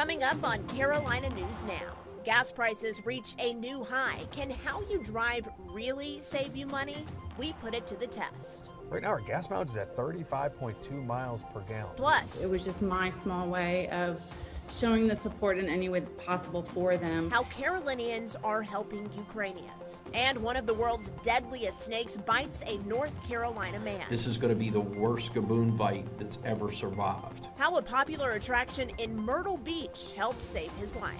Coming up on Carolina News Now, gas prices reach a new high. Can how you drive really save you money? We put it to the test. Right now, our gas mileage is at 35.2 miles per gallon. Plus, it was just my small way of showing the support in any way possible for them. How Carolinians are helping Ukrainians. And one of the world's deadliest snakes bites a North Carolina man. This is going to be the worst gaboon bite that's ever survived. How a popular attraction in Myrtle Beach helped save his life.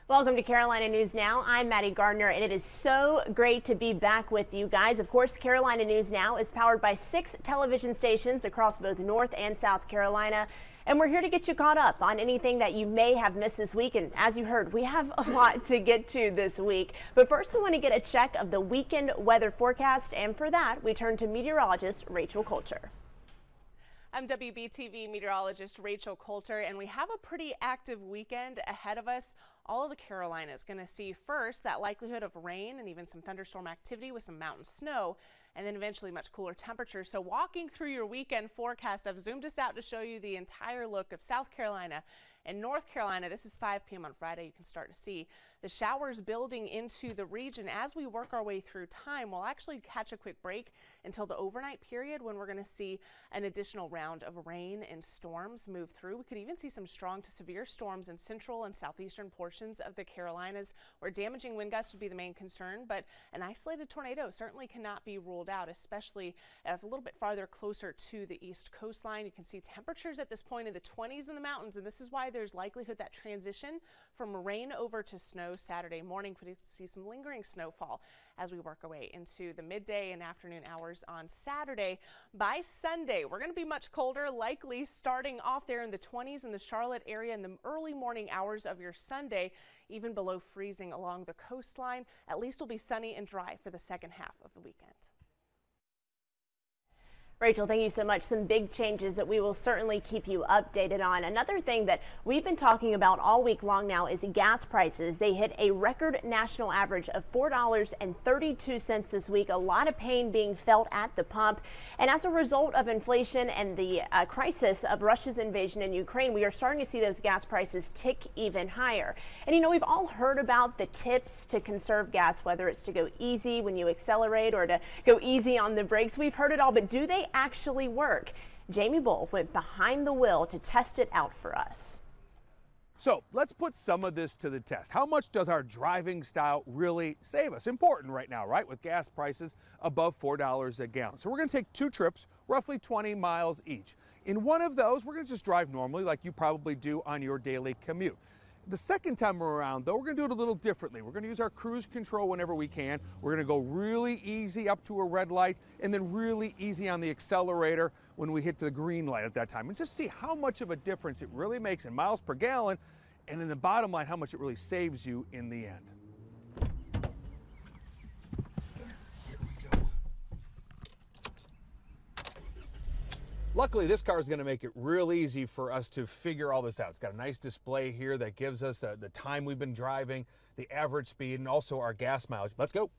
Welcome to Carolina News Now. I'm Maddie Gardner, and it is so great to be back with you guys. Of course, Carolina News Now is powered by 6 television stations across both North and South Carolina, and we're here to get you caught up on anything that you may have missed this week. And as you heard, we have a lot to get to this week. But first, we want to get a check of the weekend weather forecast, and for that, we turn to meteorologist Rachel Coulter. I'm WBTV meteorologist Rachel Coulter, and we have a pretty active weekend ahead of us. All of the Carolinas going to see first that likelihood of rain and even some thunderstorm activity with some mountain snow, and then eventually much cooler temperatures. So walking through your weekend forecast, I've zoomed this out to show you the entire look of South Carolina and North Carolina. This is 5 p.m. on Friday. You can start to see the showers building into the region. As we work our way through time, we'll actually catch a quick break until the overnight period when we're going to see an additional round of rain and storms move through. We could even see some strong to severe storms in central and southeastern portions of the Carolinas, where damaging wind gusts would be the main concern, but an isolated tornado certainly cannot be ruled out, especially a little bit farther closer to the east coastline. You can see temperatures at this point in the 20s in the mountains, and this is why there's likelihood that transition from rain over to snow Saturday morning. We could see some lingering snowfall as we work our way into the midday and afternoon hours on Saturday. By Sunday, we're going to be much colder, likely starting off there in the 20s in the Charlotte area in the early morning hours of your Sunday, even below freezing along the coastline. At least it'll be sunny and dry for the second half of the weekend. Rachel, thank you so much. Some big changes that we will certainly keep you updated on. Another thing that we've been talking about all week long now is gas prices. They hit a record national average of $4.32 this week. A lot of pain being felt at the pump. And as a result of inflation and the crisis of Russia's invasion in Ukraine, we are starting to see those gas prices tick even higher. And you know, we've all heard about the tips to conserve gas, whether it's to go easy when you accelerate or to go easy on the brakes. We've heard it all, but do they actually work? Jamie Bull went behind the wheel to test it out for us. So let's put some of this to the test. How much does our driving style really save us? Important right now, right? With gas prices above $4 a gallon. So we're going to take 2 trips, roughly 20 miles each. In one of those, we're going to just drive normally like you probably do on your daily commute. The second time around, though, we're going to do it a little differently. We're going to use our cruise control whenever we can. We're going to go really easy up to a red light and then really easy on the accelerator when we hit the green light at that time. And just see how much of a difference it really makes in miles per gallon, and in the bottom line, how much it really saves you in the end. Luckily, this car is going to make it real easy for us to figure all this out. It's got a nice display here that gives us the time we've been driving, the average speed, and also our gas mileage. Let's go.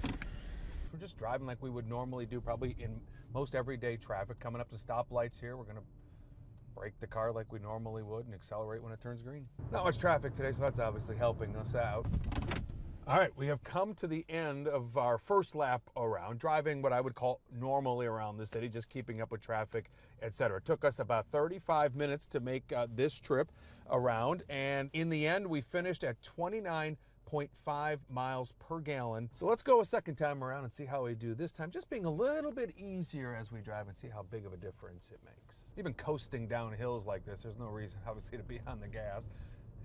We're just driving like we would normally do, probably in most everyday traffic. Coming up to stoplights here, we're going to brake the car like we normally would and accelerate when it turns green. Not much traffic today, so that's obviously helping us out. All right, we have come to the end of our first lap around, driving what I would call normally around the city, just keeping up with traffic, etc. It took us about 35 minutes to make this trip around, and in the end, we finished at 29.5 miles per gallon. So let's go a second time around and see how we do this time, just being a little bit easier as we drive and see how big of a difference it makes. Even coasting down hills like this, there's no reason, obviously, to be on the gas.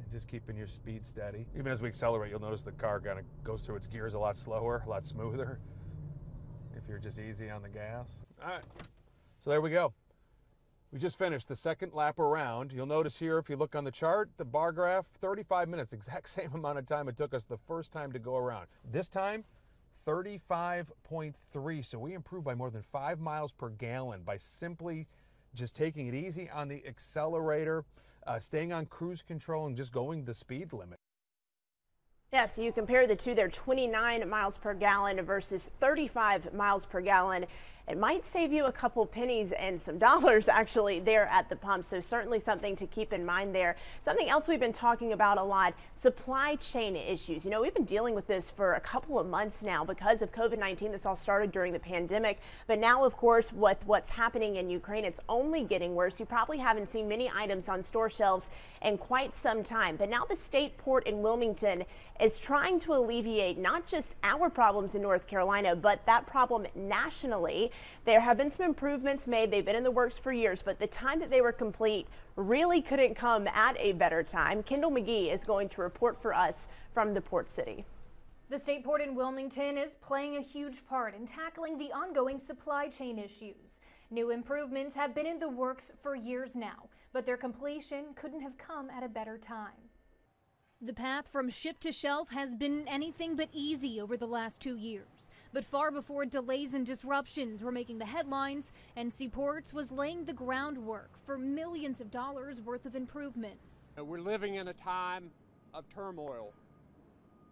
And just keeping your speed steady. Even as we accelerate, you'll notice the car kind of goes through its gears a lot slower, a lot smoother, if you're just easy on the gas. All right, so there we go. We just finished the second lap around. You'll notice here, if you look on the chart, the bar graph, 35 minutes, exact same amount of time it took us the first time to go around. This time, 35.3, so we improved by more than 5 miles per gallon by simply just taking it easy on the accelerator, staying on cruise control, and just going the speed limit. Yeah, so you compare the two there, 29 miles per gallon versus 35 miles per gallon. it might save you a couple pennies and some dollars actually there at the pump. So certainly something to keep in mind there. Something else we've been talking about a lot, supply chain issues. You know, we've been dealing with this for a couple of months now because of COVID-19. This all started during the pandemic, but now of course with what's happening in Ukraine, it's only getting worse. You probably haven't seen many items on store shelves in quite some time, but now the state port in Wilmington is trying to alleviate not just our problems in North Carolina, but that problem nationally. There have been some improvements made. They've been in the works for years, but the time that they were complete really couldn't come at a better time. Kendall McGee is going to report for us from the port city. The state port in Wilmington is playing a huge part in tackling the ongoing supply chain issues. New improvements have been in the works for years now, but their completion couldn't have come at a better time. The path from ship to shelf has been anything but easy over the last 2 years. But far before delays and disruptions were making the headlines, NC Ports was laying the groundwork for millions of dollars worth of improvements. We're living in a time of turmoil,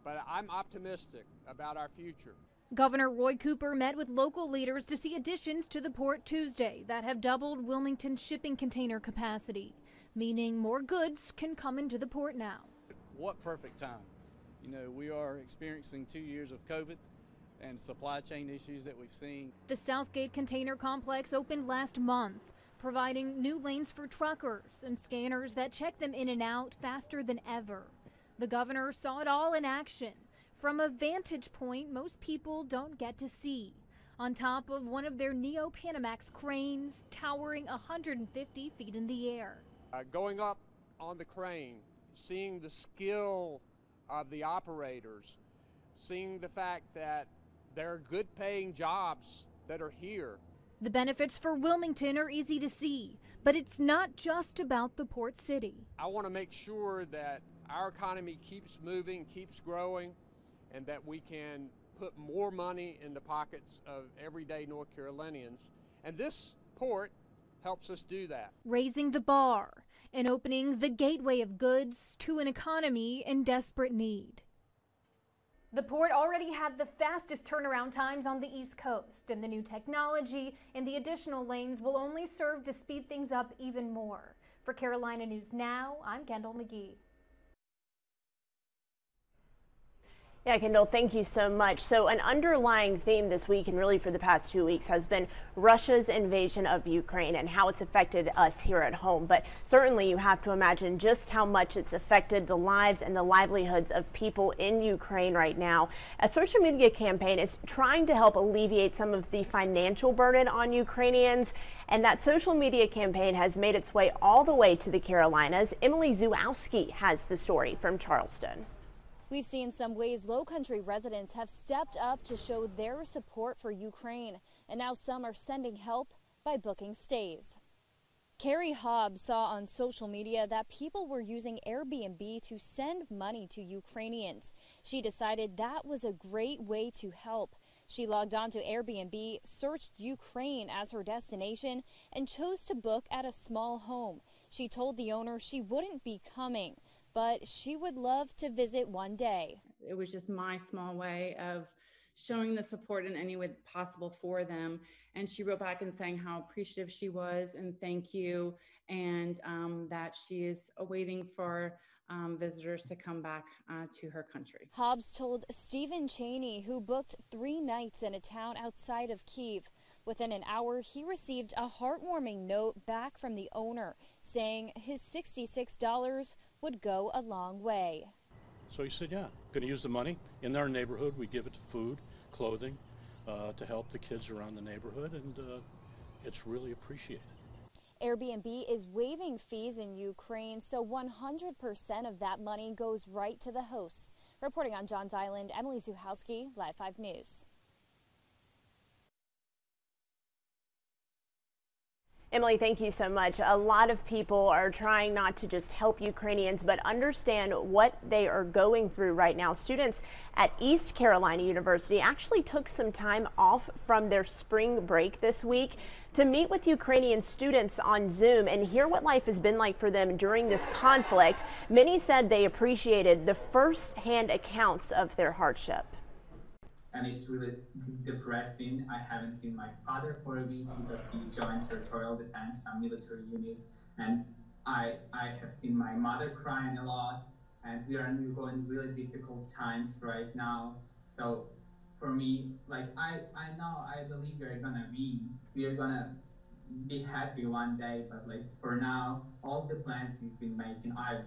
but I'm optimistic about our future. Governor Roy Cooper met with local leaders to see additions to the port Tuesday that have doubled Wilmington's shipping container capacity, meaning more goods can come into the port now. What perfect time. You know, we are experiencing 2 years of COVID and supply chain issues that we've seen. The Southgate Container Complex opened last month, providing new lanes for truckers and scanners that check them in and out faster than ever. The governor saw it all in action from a vantage point most people don't get to see, on top of one of their Neo-Panamax cranes towering 150 feet in the air. Going up on the crane, seeing the skill of the operators, seeing the fact that there are good paying jobs that are here. The benefits for Wilmington are easy to see, but it's not just about the port city. I want to make sure that our economy keeps moving, keeps growing, and that we can put more money in the pockets of everyday North Carolinians. And this port helps us do that. Raising the bar and opening the gateway of goods to an economy in desperate need. The port already had the fastest turnaround times on the East Coast, and the new technology and the additional lanes will only serve to speed things up even more. For Carolina News Now, I'm Kendall McGee. Yeah, Kendall, thank you so much. So an underlying theme this week and really for the past 2 weeks has been Russia's invasion of Ukraine and how it's affected us here at home. But certainly you have to imagine just how much it's affected the lives and the livelihoods of people in Ukraine right now. A social media campaign is trying to help alleviate some of the financial burden on Ukrainians. And that social media campaign has made its way all the way to the Carolinas. Emily Zuowski has the story from Charleston. We've seen some ways Low Country residents have stepped up to show their support for Ukraine, and now some are sending help by booking stays. Carrie Hobbs saw on social media that people were using Airbnb to send money to Ukrainians. She decided that was a great way to help. She logged on to Airbnb, searched Ukraine as her destination, and chose to book at a small home. She told the owner she wouldn't be coming, but she would love to visit one day. It was just my small way of showing the support in any way possible for them. And she wrote back and saying how appreciative she was and thank you, and that she is awaiting for visitors to come back to her country. Hobbs told Stephen Cheney, who booked 3 nights in a town outside of Kyiv. Within an hour, he received a heartwarming note back from the owner saying his $66 would go a long way. So he said, yeah, going to use the money in our neighborhood. We give it to food, clothing, to help the kids around the neighborhood, and it's really appreciated. Airbnb is waiving fees in Ukraine, so 100% of that money goes right to the hosts. Reporting on Johns Island, Emily Zuowski, Live 5 News. Emily, thank you so much. A lot of people are trying not to just help Ukrainians, but understand what they are going through right now. Students at East Carolina University actually took some time off from their spring break this week to meet with Ukrainian students on Zoom and hear what life has been like for them during this conflict. Many said they appreciated the first-hand accounts of their hardship. and it's really depressing. I haven't seen my father for a week because he joined territorial defense, some military unit, and I have seen my mother crying a lot, and we are undergoing really difficult times right now. So for me, like I know, I believe we are gonna win. We are gonna be happy one day, but like for now, all the plans I've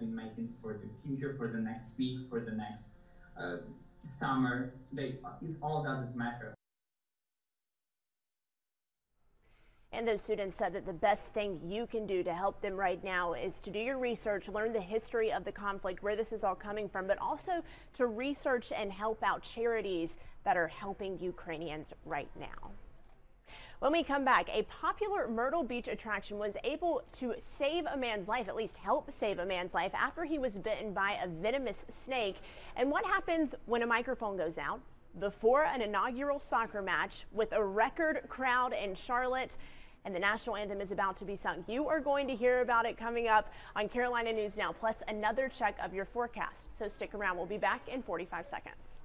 been making for the future, for the next week, for the next summer, it all doesn't matter. And those students said that the best thing you can do to help them right now is to do your research, learn the history of the conflict, where this is all coming from, but also to research and help out charities that are helping Ukrainians right now. When we come back, a popular Myrtle Beach attraction was able to save a man's life, at least help save a man's life, after he was bitten by a venomous snake. And what happens when a microphone goes out before an inaugural soccer match with a record crowd in Charlotte, and the national anthem is about to be sung. You are going to hear about it coming up on Carolina News Now, plus another check of your forecast. So stick around. We'll be back in 45 seconds.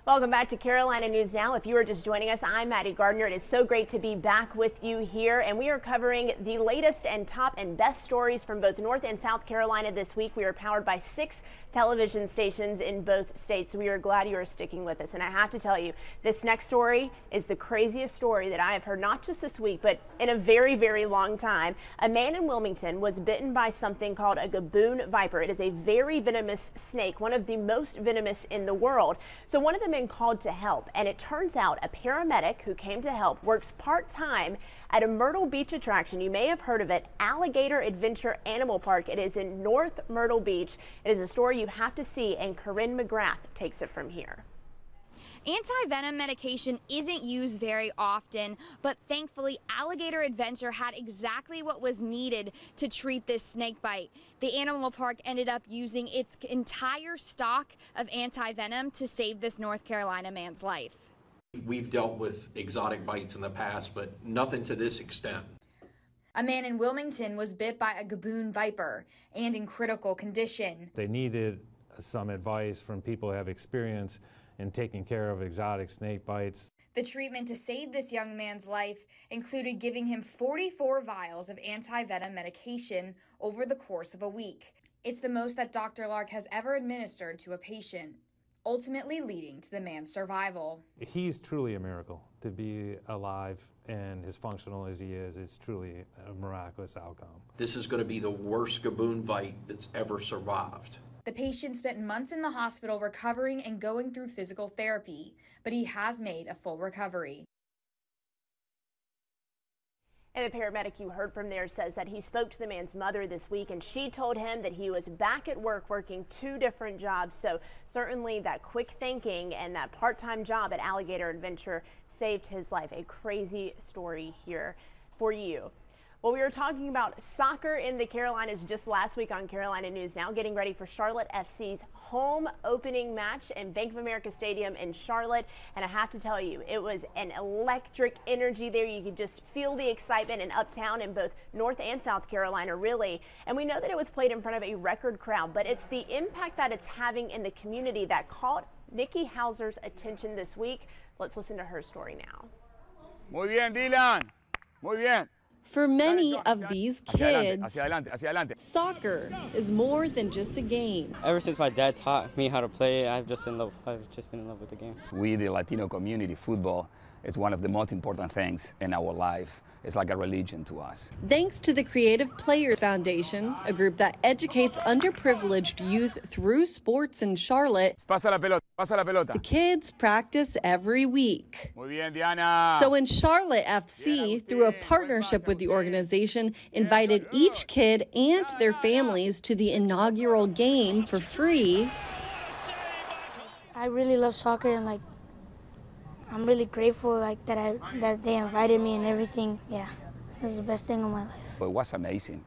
Welcome back to Carolina News Now. If you are just joining us, I'm Maddie Gardner. It is so great to be back with you here, and we are covering the latest and top and best stories from both North and South Carolina this week. We are powered by 6 television stations in both states. We are glad you are sticking with us, and I have to tell you, this next story is the craziest story that I have heard, not just this week, but in a very, very long time. A man in Wilmington was bitten by something called a gaboon viper. It is a very venomous snake, one of the most venomous in the world. So one of the men called to help, and it turns out a paramedic who came to help works part-time at a Myrtle Beach attraction. You may have heard of it, Alligator Adventure Animal Park. It is in North Myrtle Beach. It is a story you have to see, and Corinne McGrath takes it from here. Anti-venom medication isn't used very often, but thankfully Alligator Adventure had exactly what was needed to treat this snake bite. The animal park ended up using its entire stock of anti-venom to save this North Carolina man's life. We've dealt with exotic bites in the past, but nothing to this extent. A man in Wilmington was bit by a gaboon viper and in critical condition. They needed some advice from people who have experience in taking care of exotic snake bites. The treatment to save this young man's life included giving him 44 vials of anti-venom medication over the course of a week. It's the most that Dr. Lark has ever administered to a patient, ultimately leading to the man's survival. He's truly a miracle. To be alive and as functional as he is truly a miraculous outcome. This is going to be the worst gaboon bite that's ever survived. The patient spent months in the hospital recovering and going through physical therapy, but he has made a full recovery. And the paramedic you heard from there says that he spoke to the man's mother this week, and she told him that he was back at work working 2 different jobs. So certainly that quick thinking and that part-time job at Alligator Adventure saved his life. A crazy story here for you. Well, we were talking about soccer in the Carolinas just last week on Carolina News Now, getting ready for Charlotte FC's home opening match in Bank of America Stadium in Charlotte. And I have to tell you, it was an electric energy there. You could just feel the excitement in Uptown in both North and South Carolina, really. And we know that it was played in front of a record crowd, but it's the impact that it's having in the community that caught Nikki Hauser's attention this week. Let's listen to her story now. Muy bien, Dylan. Muy bien. For many of these kids, soccer is more than just a game. Ever since my dad taught me how to play, I've just been in love with the game. We, the Latino community, football It's one of the most important things in our life. It's like a religion to us. Thanks to the Creative Players Foundation, a group that educates underprivileged youth through sports in Charlotte, Pasa la pelota, pasa la pelota. the kids practice every week. Muy bien, Diana. So when Charlotte FC, through a partnership with the organization, invited each kid and their families to the inaugural game for free. I really love soccer, and like I'm really grateful that they invited me and everything. Yeah, it was the best thing of my life. It was amazing.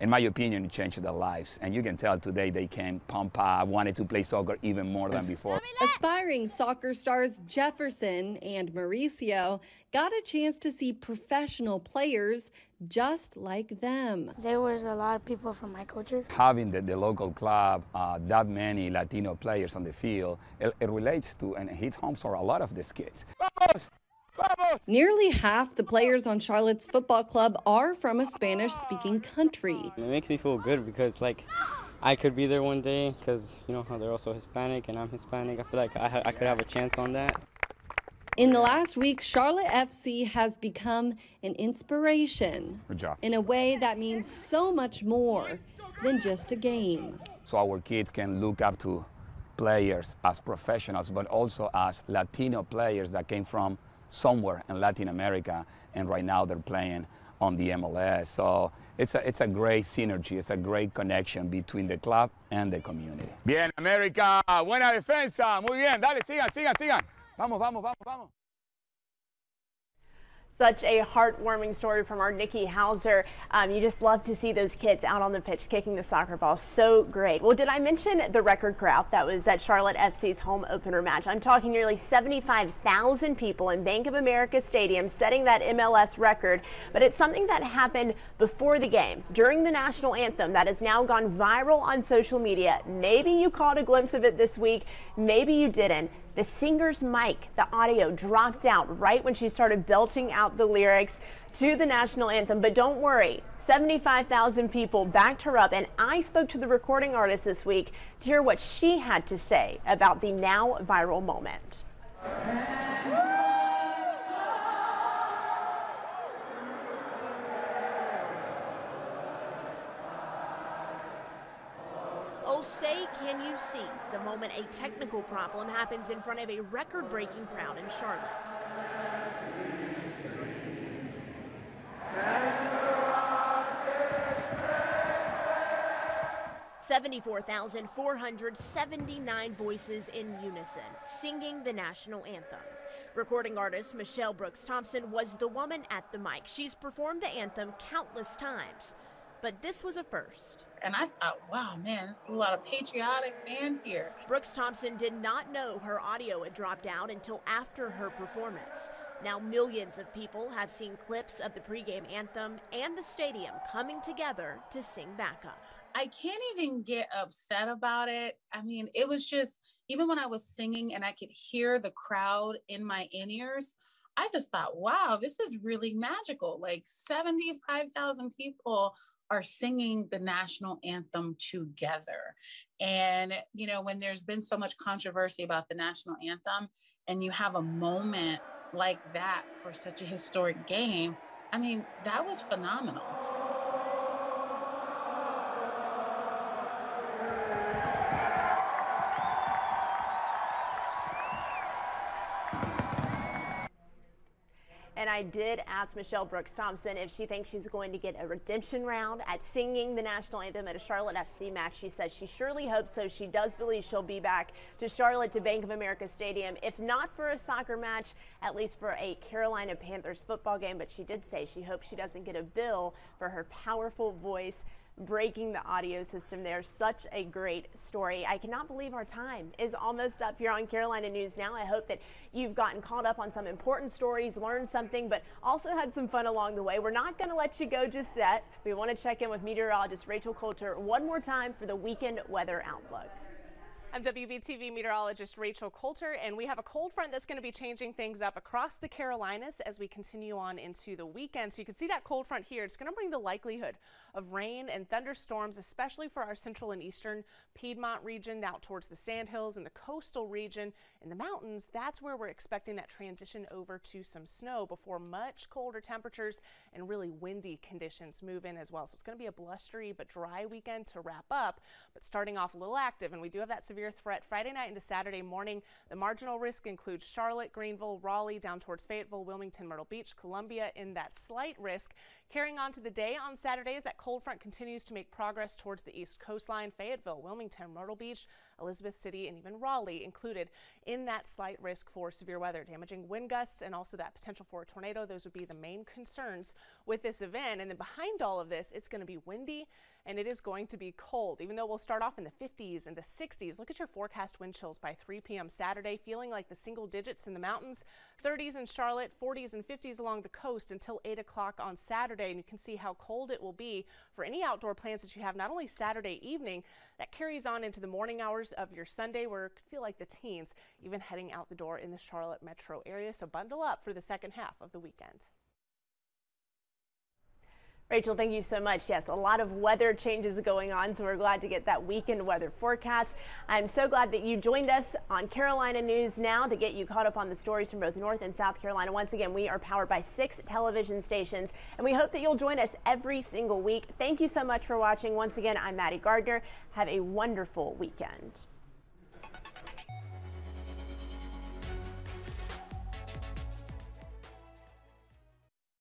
In my opinion, it changed their lives. And you can tell today they came pumped up, wanted to play soccer even more than before. Aspiring soccer stars Jefferson and Mauricio got a chance to see professional players just like them. There was a lot of people from my culture. Having the local club, that many Latino players on the field, it relates to and hits home for a lot of these kids. Vamos! Vamos! Nearly half the players on Charlotte's football club are from a Spanish-speaking country. It makes me feel good because, like, I could be there one day because, you know, how they're also Hispanic and I'm Hispanic. I feel like I could have a chance on that. In the last week, Charlotte FC has become an inspiration. Good job. In a way that means so much more than just a game. So our kids can look up to players as professionals, but also as Latino players that came from somewhere in Latin America, and right now they're playing on the MLS. So it's a great synergy, it's a great connection between the club and the community. Bien, América, buena defensa, muy bien, dale, sigan, sigan, sigan. Vamos, vamos, vamos, vamos. Such a heartwarming story from our Nikki Hauser. You just love to see those kids out on the pitch kicking the soccer ball. So great. Well, did I mention the record crowd that was at Charlotte FC's home opener match? I'm talking nearly 75,000 people in Bank of America Stadium, setting that MLS record. But it's something that happened before the game, during the national anthem, that has now gone viral on social media. Maybe you caught a glimpse of it this week. Maybe you didn't. The singer's mic, the audio dropped out right when she started belching out the lyrics to the national anthem. But don't worry, 75,000 people backed her up, and I spoke to the recording artist this week to hear what she had to say about the now viral moment. Oh, say can you see the moment a technical problem happens in front of a record-breaking crowd in Charlotte. 74,479 voices in unison, singing the national anthem. Recording artist Michelle Brooks Thompson was the woman at the mic. She's performed the anthem countless times, but this was a first. And I thought, wow, man, there's a lot of patriotic fans here. Brooks Thompson did not know her audio had dropped out until after her performance. Now millions of people have seen clips of the pregame anthem and the stadium coming together to sing backup. I can't even get upset about it. I mean, it was just, even when I was singing and I could hear the crowd in my in-ears, I just thought, wow, this is really magical. Like 75,000 people are singing the national anthem together. And, you know, when there's been so much controversy about the national anthem and you have a moment like that for such a historic game, I mean, that was phenomenal. And I did ask Michelle Brooks Thompson if she thinks she's going to get a redemption round at singing the national anthem at a Charlotte FC match. She says she surely hopes so. She does believe she'll be back to Charlotte, to Bank of America Stadium, if not for a soccer match, at least for a Carolina Panthers football game. But she did say she hopes she doesn't get a bill for her powerful voice breaking the audio system there. Such a great story. I cannot believe our time is almost up here on Carolina News Now. I hope that you've gotten caught up on some important stories, learned something, but also had some fun along the way. We're not going to let you go just yet. We want to check in with meteorologist Rachel Coulter one more time for the weekend weather outlook. I'm WBTV meteorologist Rachel Coulter, and we have a cold front that's going to be changing things up across the Carolinas as we continue on into the weekend. So you can see that cold front here. It's going to bring the likelihood of rain and thunderstorms, especially for our central and eastern Piedmont region, out towards the Sandhills and the coastal region. In the mountains, that's where we're expecting that transition over to some snow before much colder temperatures and really windy conditions move in as well. So it's going to be a blustery but dry weekend to wrap up, but starting off a little active, and we do have that severe threat Friday night into Saturday morning. The marginal risk includes Charlotte, Greenville, Raleigh, down towards Fayetteville, Wilmington, Myrtle Beach, Columbia in that slight risk. Carrying on to the day on Saturday as that cold front continues to make progress towards the east coastline. Fayetteville, Wilmington, Myrtle Beach, Elizabeth City, and even Raleigh included in that slight risk for severe weather, damaging wind gusts and also that potential for a tornado. Those would be the main concerns with this event. And then behind all of this, it's going to be windy and it is going to be cold, even though we'll start off in the 50s and the 60s. Look at your forecast wind chills by 3 p.m. Saturday, feeling like the single digits in the mountains, 30s in Charlotte, 40s and 50s along the coast until 8 o'clock on Saturday. And you can see how cold it will be for any outdoor plans that you have, not only Saturday evening, that carries on into the morning hours of your Sunday, where it could feel like the teens even heading out the door in the Charlotte metro area. So bundle up for the second half of the weekend. Rachel, thank you so much. Yes, a lot of weather changes going on, so we're glad to get that weekend weather forecast. I'm so glad that you joined us on Carolina News Now to get you caught up on the stories from both North and South Carolina. Once again, we are powered by 6 television stations, and we hope that you'll join us every single week. Thank you so much for watching. Once again, I'm Maddie Gardner. Have a wonderful weekend.